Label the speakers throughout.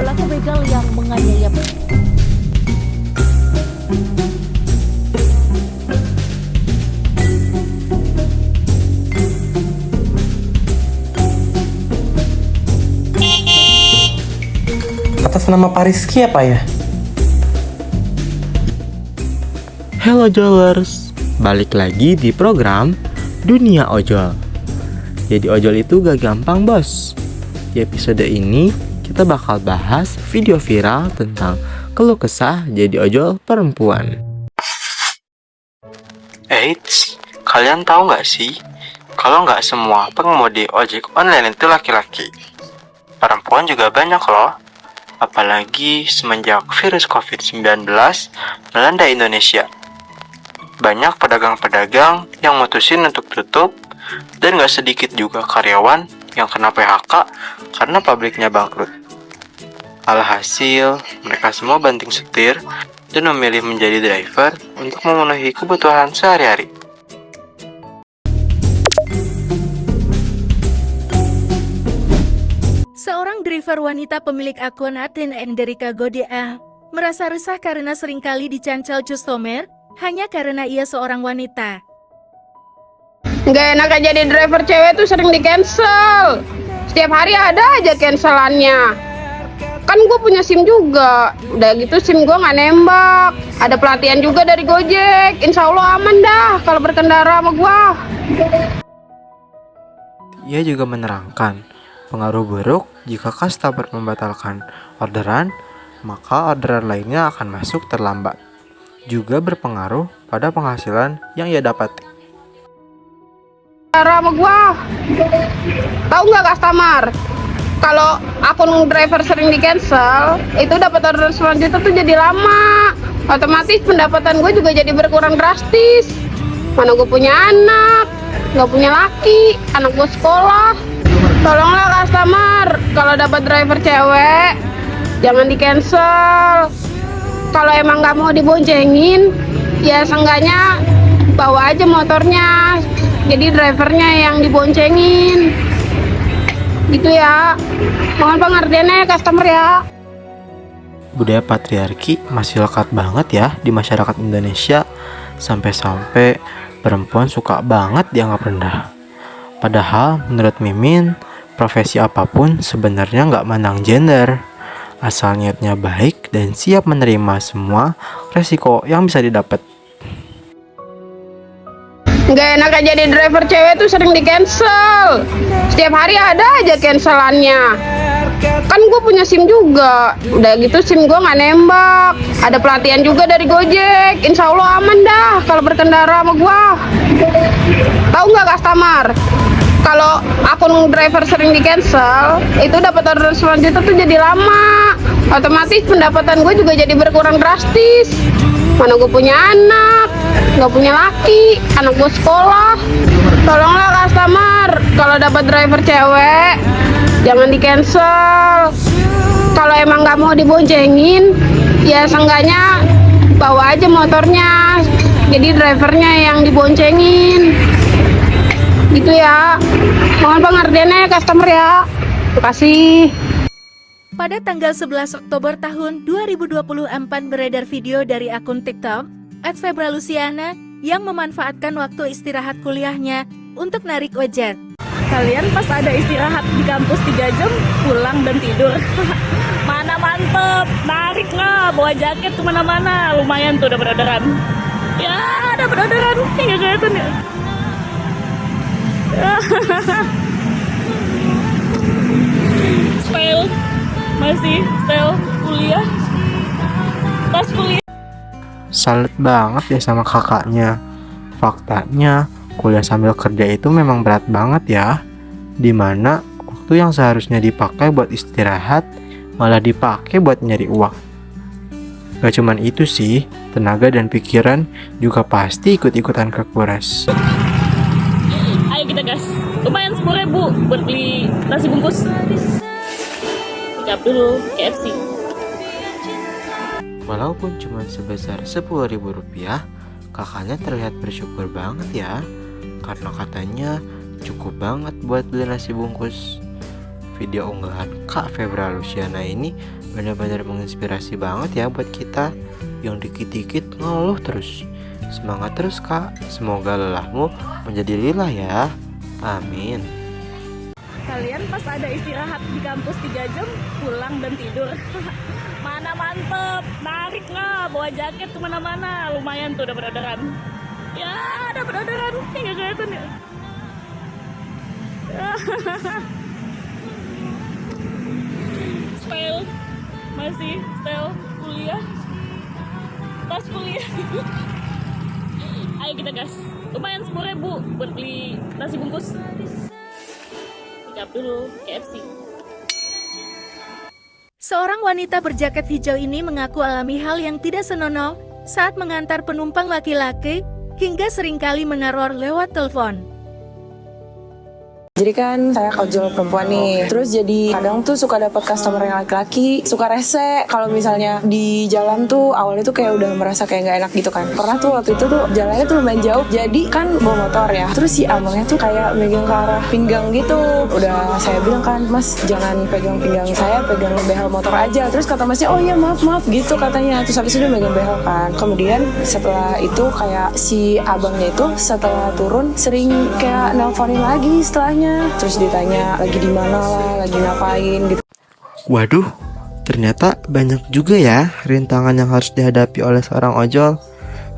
Speaker 1: pelaku begal yang menganiaya.
Speaker 2: Atas nama Pak Rizky apa ya? Hello Ojolers, balik lagi di program Dunia Ojol. Jadi ojol itu gak gampang bos. Di episode ini kita bakal bahas video viral tentang keluh kesah jadi ojol perempuan. Eits, kalian tahu gak sih kalau gak semua pengemudi ojek online itu laki-laki? Perempuan juga banyak loh. Apalagi semenjak virus COVID-19 melanda Indonesia. Banyak pedagang-pedagang yang mutusin untuk tutup, dan gak sedikit juga karyawan yang kena PHK karena pabriknya bangkrut. Alhasil, mereka semua banting setir dan memilih menjadi driver untuk memenuhi kebutuhan sehari-hari.
Speaker 1: Seorang driver wanita pemilik akun @Enderica Godia merasa resah karena seringkali dicancel customer hanya karena ia seorang wanita.
Speaker 3: Gak enak aja jadi driver cewek tuh sering di cancel. Setiap hari ada aja cancelannya. Kan gue punya SIM juga. Udah gitu SIM gue gak nembak. Ada pelatihan juga dari Gojek. Insya Allah aman dah kalau berkendara sama gue.
Speaker 2: Ia juga menerangkan pengaruh buruk jika customer membatalkan orderan, maka orderan lainnya akan masuk terlambat. Juga berpengaruh pada penghasilan yang ia dapati.
Speaker 3: Sama gua, tahu nggak customer? Kalau akun driver sering di cancel, itu dapat order selanjutnya tuh jadi lama. Otomatis pendapatan gue juga jadi berkurang drastis. Mana gue punya anak, nggak punya laki, anak gue sekolah. Tolonglah customer, kalau dapat driver cewek, jangan di cancel. Kalau emang nggak mau diboncengin, ya seenggaknya bawa aja motornya. Jadi drivernya yang diboncengin. Gitu ya. Mohon pengertiannya customer ya.
Speaker 2: Budaya patriarki masih lekat banget ya di masyarakat Indonesia. Sampai-sampai perempuan suka banget dianggap rendah. Padahal menurut Mimin, profesi apapun sebenarnya nggak mandang gender. Asal niatnya baik dan siap menerima semua resiko yang bisa didapat.
Speaker 3: Gak enak aja jadi driver cewek tuh sering di cancel. Setiap hari ada aja cancelannya. Kan gue punya SIM juga. Udah gitu SIM gue gak nembak. Ada pelatihan juga dari Gojek. Insya Allah aman dah kalau berkendara sama gue. Tahu nggak customer? Kalau akun driver sering di cancel, itu dapat order selanjutnya tuh jadi lama. Otomatis pendapatan gue juga jadi berkurang drastis. Mana gue punya anak, nggak punya laki, anak gue sekolah. Tolonglah customer, kalau dapat driver cewek, jangan di cancel. Kalau emang nggak mau diboncengin, ya seenggaknya bawa aja motornya. Jadi drivernya yang diboncengin. Gitu ya. Mohon pengertiannya customer ya. Terima kasih.
Speaker 1: Pada tanggal 11 Oktober tahun 2024 beredar video dari akun TikTok @febraluciana yang memanfaatkan waktu istirahat kuliahnya untuk narik ojek.
Speaker 4: Kalian pas ada istirahat di kampus 3 jam pulang dan tidur. Mana mantep, narik lah, bawa jaket kemana-mana. Lumayan tuh dapat orderan. Ya dapat orderan, nggak kelihatan ya. Style, masih style kuliah, tas kuliah.
Speaker 2: Salut banget ya sama kakaknya. Faktanya, kuliah sambil kerja itu memang berat banget ya. Dimana waktu yang seharusnya dipakai buat istirahat, malah dipakai buat nyari uang. Gak cuman itu sih, tenaga dan pikiran juga pasti ikut-ikutan kekuras.
Speaker 4: Ayo kita gas. Lumayan 10.000 buat beli nasi bungkus. Pick up dulu KFC.
Speaker 2: Walaupun cuma sebesar Rp10.000, kakaknya terlihat bersyukur banget ya. Karena katanya cukup banget buat beli nasi bungkus. video unggahan Kak Febra Luciana ini benar-benar menginspirasi banget ya buat kita yang dikit-dikit ngeluh terus. Semangat terus Kak, semoga lelahmu menjadi lillah ya. Amin.
Speaker 4: Kalian pas ada istirahat di kampus 3 jam pulang dan tidur. Mana mantep, narik nggak, bawa jaket kemana-mana, lumayan tuh dapat orderan. Ya dapat orderan, nggak kelihatan ya. Style, masih style kuliah, tas kuliah. Ayo kita gas, lumayan 10.000 buat beli nasi bungkus. Sikap dulu KFC.
Speaker 1: Seorang wanita berjaket hijau ini mengaku alami hal yang tidak senonoh saat mengantar penumpang laki-laki hingga seringkali meneror lewat telepon.
Speaker 5: Jadi kan saya ojol perempuan nih, terus jadi kadang tuh suka dapat customer yang laki-laki, suka rese kalau misalnya di jalan tuh awalnya tuh kayak udah merasa kayak nggak enak gitu kan. Pernah tuh waktu itu tuh jalannya tuh lumayan jauh, jadi kan bawa motor ya, terus si abangnya tuh kayak megang ke arah pinggang gitu. Udah saya bilang kan, Mas jangan pegang pinggang saya, pegang behel motor aja. Terus kata Masnya, oh iya maaf gitu katanya. Terus habis itu dia megang behel kan. Kemudian setelah itu kayak si abangnya itu setelah turun sering kayak nelponin lagi setelahnya. Terus ditanya lagi di mana lah, lagi ngapain gitu.
Speaker 2: Waduh, ternyata banyak juga ya rintangan yang harus dihadapi oleh seorang ojol,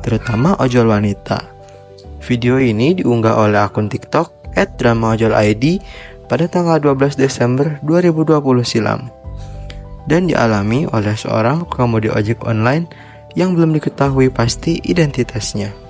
Speaker 2: terutama ojol wanita. Video ini diunggah oleh akun TikTok @dramaojolid pada tanggal 12 Desember 2020 silam dan dialami oleh seorang pengemudi ojek online yang belum diketahui pasti identitasnya.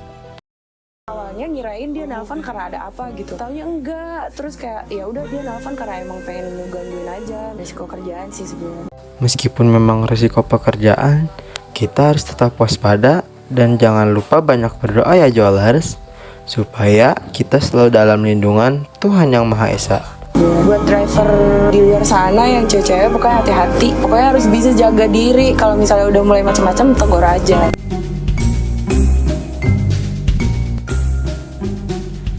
Speaker 5: Awalnya ngirain dia nelpon karena ada apa gitu, taunya enggak. Terus kayak ya udah dia nelpon karena emang pengen ngegangguin aja, resiko kerjaan sih sebenarnya.
Speaker 2: Meskipun memang risiko pekerjaan, kita harus tetap waspada dan jangan lupa banyak berdoa ya Jolers, supaya kita selalu dalam lindungan Tuhan Yang Maha Esa.
Speaker 5: Buat driver di luar sana yang cewek-cewek pokoknya hati-hati, pokoknya harus bisa jaga diri. Kalau misalnya udah mulai macam-macam tegur aja.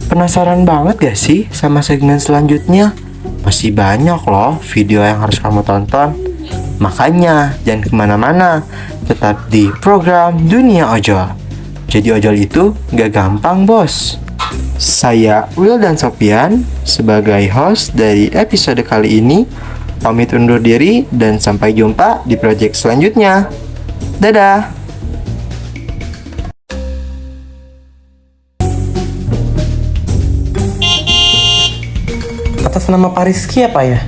Speaker 2: Penasaran banget gak sih sama segmen selanjutnya? Masih banyak loh video yang harus kamu tonton. Makanya jangan kemana-mana, tetap di program Dunia Ojol. Jadi ojol itu gak gampang bos. Saya Will dan Sopian sebagai host dari episode kali ini pamit undur diri dan sampai jumpa di project selanjutnya. Dadah. Atas nama Pak Rizky apa ya?